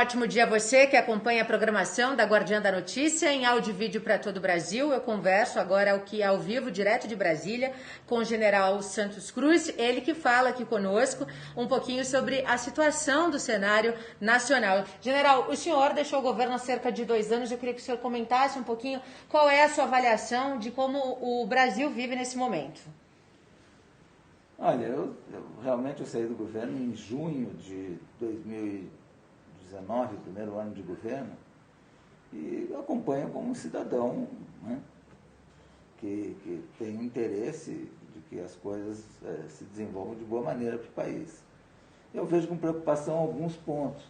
ótimo dia a você que acompanha a programação da Guardiã da Notícia em áudio e vídeo para todo o Brasil. Eu converso agora ao vivo, direto de Brasília, com o general Santos Cruz, ele que fala aqui conosco um pouquinho sobre a situação do cenário nacional. General, o senhor deixou o governo há cerca de 2 anos, eu queria que o senhor comentasse um pouquinho qual é a sua avaliação de como o Brasil vive nesse momento. Olha, eu realmente saí do governo em junho de 2019, o primeiro ano de governo, e eu acompanho como um cidadão, né, que tem um interesse de que as coisas se desenvolvam de boa maneira para o país. Eu vejo com preocupação alguns pontos.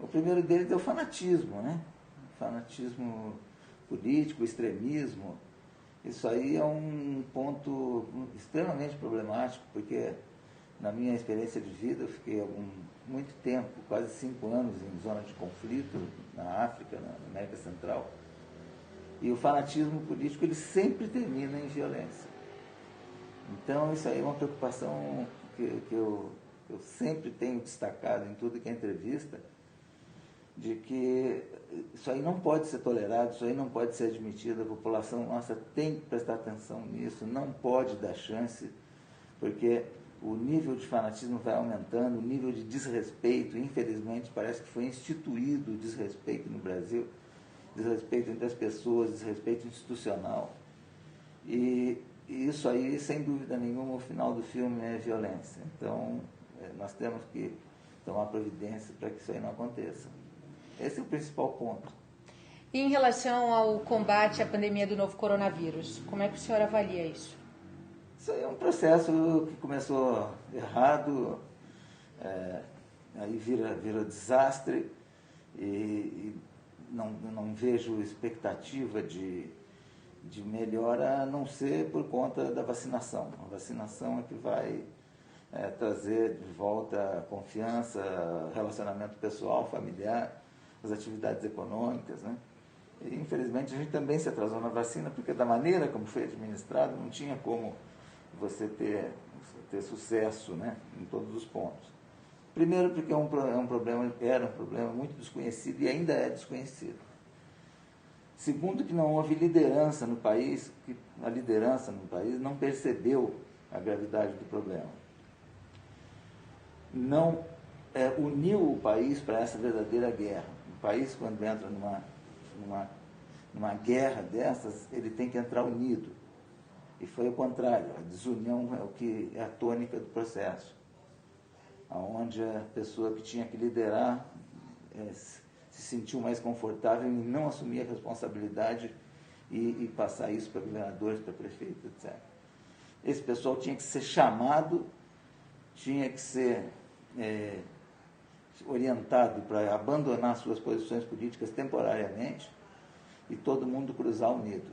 O primeiro deles é o fanatismo, né? O fanatismo político, o extremismo. Isso aí é um ponto extremamente problemático, porque na minha experiência de vida eu fiquei muito tempo, quase 5 anos em zona de conflito na África, na América Central, e o fanatismo político ele sempre termina em violência. Então isso aí é uma preocupação que eu sempre tenho destacado em tudo que é entrevista, de que isso aí não pode ser tolerado, isso aí não pode ser admitido, a população nossa tem que prestar atenção nisso, não pode dar chance, porque o nível de fanatismo vai aumentando, o nível de desrespeito, infelizmente parece que foi instituído o desrespeito no Brasil, desrespeito entre as pessoas, desrespeito institucional, e isso aí, sem dúvida nenhuma, o final do filme é violência. Então, nós temos que tomar providência para que isso aí não aconteça. Esse é o principal ponto. E em relação ao combate à pandemia do novo coronavírus, como é que o senhor avalia isso? Isso aí é um processo que começou errado, aí vira desastre, e não vejo expectativa de melhora, a não ser por conta da vacinação. A vacinação é que vai trazer de volta a confiança, relacionamento pessoal, familiar, as atividades econômicas, né? E, infelizmente, a gente também se atrasou na vacina, porque da maneira como foi administrado, não tinha como você ter sucesso, né, em todos os pontos. Primeiro, porque era um problema muito desconhecido e ainda é desconhecido. Segundo, que não houve liderança no país, que a liderança no país não percebeu a gravidade do problema. Não uniu o país para essa verdadeira guerra. O país, quando entra numa guerra dessas, ele tem que entrar unido. E foi o contrário, a desunião é o que é a tônica do processo, onde a pessoa que tinha que liderar se sentiu mais confortável em não assumir a responsabilidade e passar isso para governadores, para prefeitos, etc. Esse pessoal tinha que ser chamado, tinha que ser orientado para abandonar suas posições políticas temporariamente e todo mundo cruzar unido.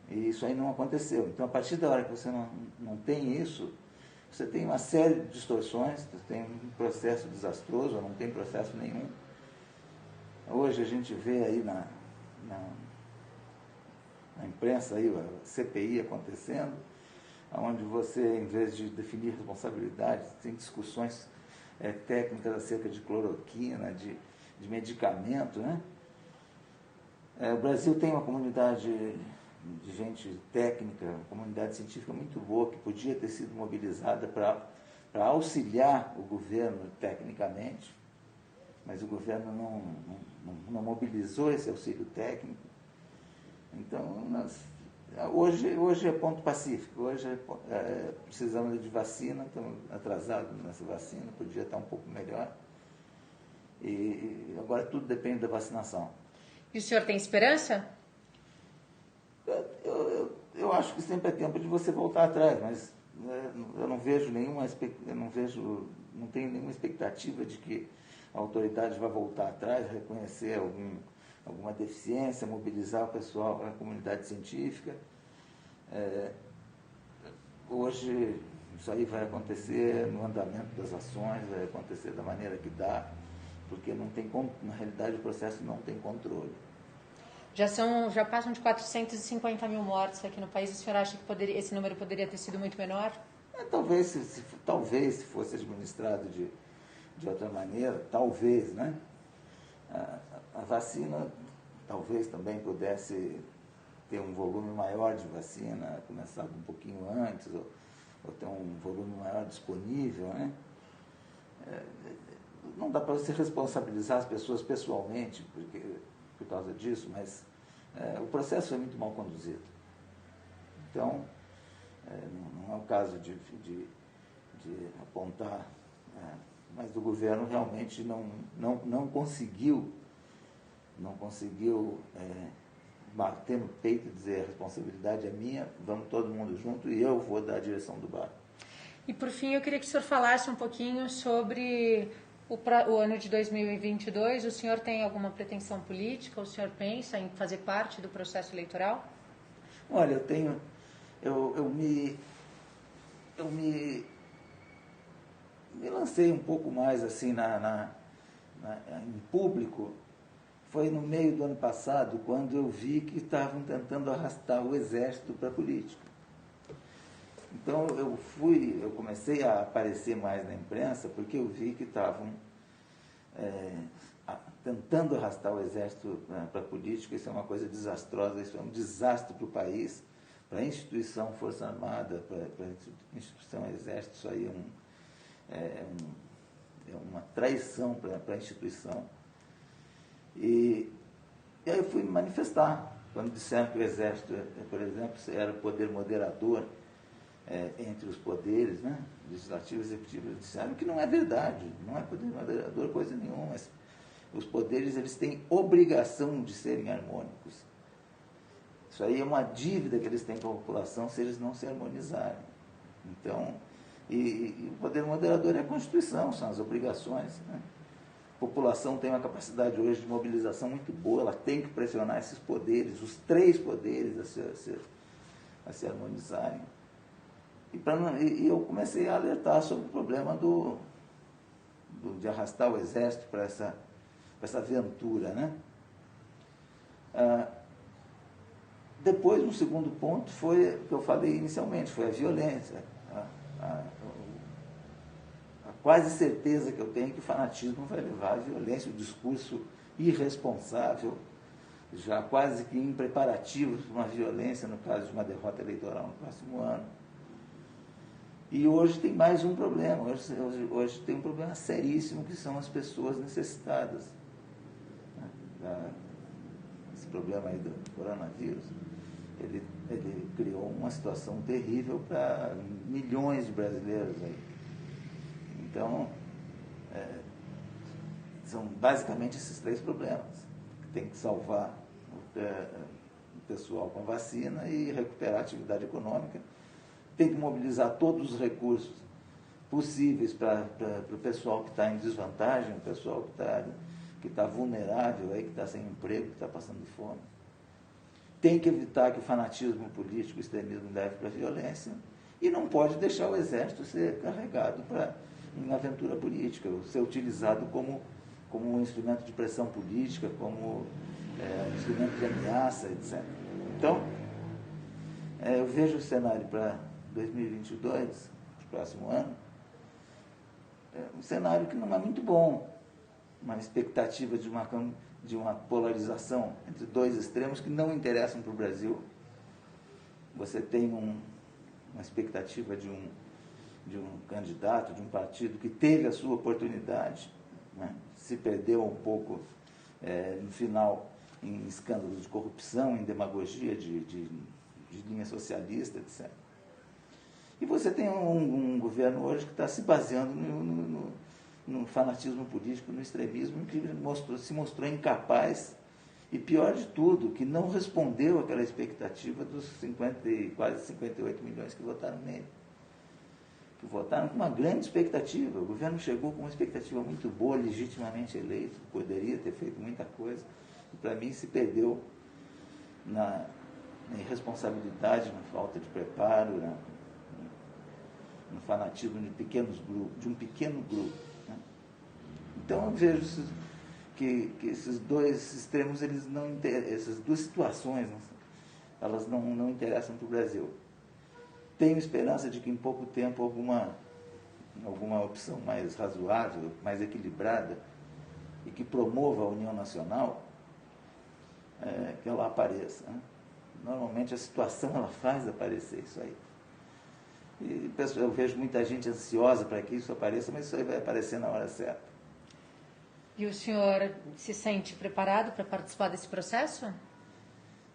E isso aí não aconteceu. Então, a partir da hora que você não tem isso, você tem uma série de distorções, você tem um processo desastroso, ou não tem processo nenhum. Hoje a gente vê aí na imprensa aí, a CPI acontecendo, onde você, em vez de definir responsabilidades, tem discussões técnicas acerca de cloroquina, de medicamento, né? O Brasil tem uma comunidade de gente técnica, uma comunidade científica muito boa, que podia ter sido mobilizada para auxiliar o governo tecnicamente, mas o governo não mobilizou esse auxílio técnico. Então, hoje é ponto pacífico, hoje precisamos de vacina, estamos atrasados nessa vacina, podia estar um pouco melhor, e agora tudo depende da vacinação. E o senhor tem esperança? Eu acho que sempre é tempo de você voltar atrás, mas eu não vejo não tenho nenhuma expectativa de que a autoridade vai voltar atrás, reconhecer alguma deficiência, mobilizar o pessoal, a comunidade científica. Hoje isso aí vai acontecer no andamento das ações, vai acontecer da maneira que dá, porque na realidade o processo não tem controle. Já passam de 450 mil mortes aqui no país. O senhor acha que esse número poderia ter sido muito menor? Talvez se fosse administrado de outra maneira, talvez, né? A vacina talvez também pudesse ter um volume maior de vacina, começar um pouquinho antes, ou ter um volume maior disponível, né? Não dá para você responsabilizar as pessoas pessoalmente por causa disso, mas o processo foi muito mal conduzido. Então, não é o caso de apontar, mas o governo realmente não conseguiu bater no peito e dizer a responsabilidade é minha, vamos todo mundo junto e eu vou dar a direção do barco. E por fim, eu queria que o senhor falasse um pouquinho sobre o ano de 2022. O senhor tem alguma pretensão política? O senhor pensa em fazer parte do processo eleitoral? Olha, eu me lancei um pouco mais assim em público. Foi no meio do ano passado, quando eu vi que estavam tentando arrastar o exército para a política. Então eu comecei a aparecer mais na imprensa porque eu vi que estavam tentando arrastar o exército para a política. Isso é uma coisa desastrosa, isso é um desastre para o país, para a instituição Força Armada, para a instituição Exército. Isso aí é uma traição para a instituição. E aí eu fui me manifestar. Quando disseram que o Exército, por exemplo, era o poder moderador entre os poderes, né, legislativo e executivo, eles disseram que não é verdade, não é poder moderador coisa nenhuma, mas os poderes eles têm obrigação de serem harmônicos. Isso aí é uma dívida que eles têm com a população se eles não se harmonizarem. Então, e o poder moderador é a Constituição, são as obrigações, né? A população tem uma capacidade hoje de mobilização muito boa, ela tem que pressionar esses poderes, os três poderes a se harmonizarem. E eu comecei a alertar sobre o problema de arrastar o exército para essa aventura, né? Depois, um segundo ponto foi o que eu falei inicialmente, foi a violência. A quase certeza que eu tenho que o fanatismo vai levar à violência, o discurso irresponsável, já quase que impreparativo para uma violência no caso de uma derrota eleitoral no próximo ano. E hoje tem mais um problema, hoje tem um problema seríssimo, que são as pessoas necessitadas. Esse problema aí do coronavírus, ele criou uma situação terrível para milhões de brasileiros aí. Então, são basicamente esses três problemas. Tem que salvar o pessoal com a vacina e recuperar a atividade econômica. Tem que mobilizar todos os recursos possíveis para o pessoal que está em desvantagem, o pessoal que está vulnerável, aí, que está sem emprego, que está passando fome. Tem que evitar que o fanatismo político, o extremismo leve para a violência. E não pode deixar o exército ser carregado em aventura política, ser utilizado como um instrumento de pressão política, como instrumento de ameaça, etc. Então, eu vejo o cenário para 2022, o próximo ano, um cenário que não é muito bom, uma expectativa de uma polarização entre dois extremos que não interessam para o Brasil. Você tem uma expectativa de um candidato, de um partido que teve a sua oportunidade, né? Se perdeu um pouco no final em escândalos de corrupção, em demagogia de linha socialista, etc. E você tem um governo hoje que está se baseando no fanatismo político, no extremismo, que se mostrou incapaz e, pior de tudo, que não respondeu àquela expectativa dos quase 58 milhões que votaram nele. Que votaram com uma grande expectativa. O governo chegou com uma expectativa muito boa, legitimamente eleito, poderia ter feito muita coisa, e para mim se perdeu na irresponsabilidade, na falta de preparo, no fanatismo de um pequeno grupo. Né? Então eu vejo que esses dois extremos, essas duas situações, elas não interessam para o Brasil. Tenho esperança de que em pouco tempo alguma opção mais razoável, mais equilibrada, e que promova a união nacional, que ela apareça, né? Normalmente a situação ela faz aparecer isso aí. E eu vejo muita gente ansiosa para que isso apareça, mas isso aí vai aparecer na hora certa. E o senhor se sente preparado para participar desse processo?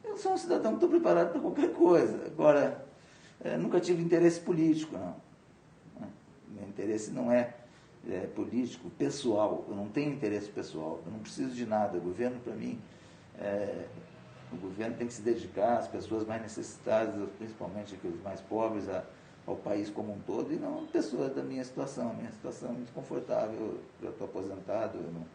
Eu sou um cidadão que estou preparado para qualquer coisa. Agora, nunca tive interesse político, não. Meu interesse não é político, pessoal. Eu não tenho interesse pessoal. Eu não preciso de nada. O governo, para mim, o governo tem que se dedicar às pessoas mais necessitadas, principalmente aqueles mais pobres, ao país como um todo, e não pessoas da minha situação. A minha situação é muito confortável. Eu estou aposentado, eu não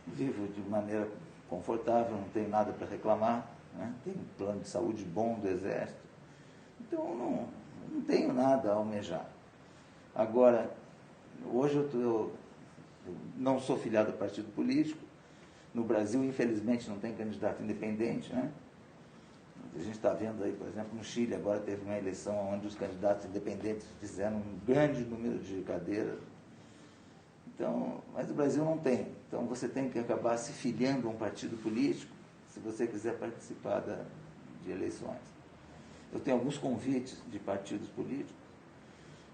vivo de maneira confortável, não tenho nada para reclamar, né? Tenho um plano de saúde bom do Exército. Então, não tenho nada a almejar. Agora, hoje eu não sou filiado a partido político. No Brasil, infelizmente, não tem candidato independente, né? A gente está vendo aí, por exemplo, no Chile, agora teve uma eleição onde os candidatos independentes fizeram um grande número de cadeiras. Então, mas o Brasil não tem. Então, você tem que acabar se filiando a um partido político se você quiser participar de eleições. Eu tenho alguns convites de partidos políticos,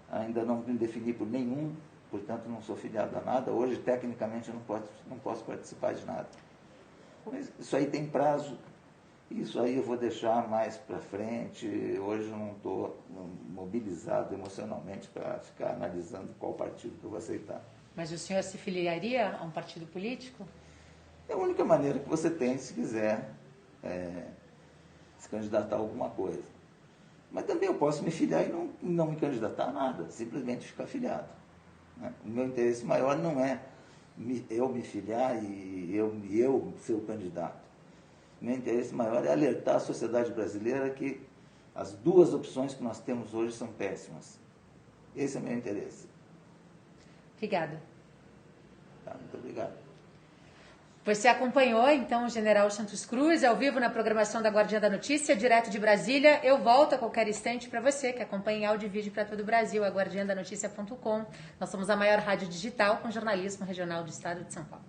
ainda não me defini por nenhum, portanto, não sou filiado a nada. Hoje, tecnicamente, eu não posso participar de nada. Mas isso aí tem prazo. Isso aí eu vou deixar mais para frente. Hoje eu não estou mobilizado emocionalmente para ficar analisando qual partido que eu vou aceitar. Mas o senhor se filiaria a um partido político? É a única maneira que você tem se quiser se candidatar a alguma coisa. Mas também eu posso me filiar e não me candidatar a nada, simplesmente ficar filiado, né? O meu interesse maior não é eu me filiar e eu ser o candidato. Meu interesse maior é alertar a sociedade brasileira que as duas opções que nós temos hoje são péssimas. Esse é o meu interesse. Obrigada. Tá, muito obrigado. Você acompanhou, então, o General Santos Cruz, ao vivo na programação da Guardiã da Notícia, direto de Brasília. Eu volto a qualquer instante para você, que acompanha em áudio e vídeo para todo o Brasil, a guardiandanoticia.com. Nós somos a maior rádio digital com jornalismo regional do estado de São Paulo.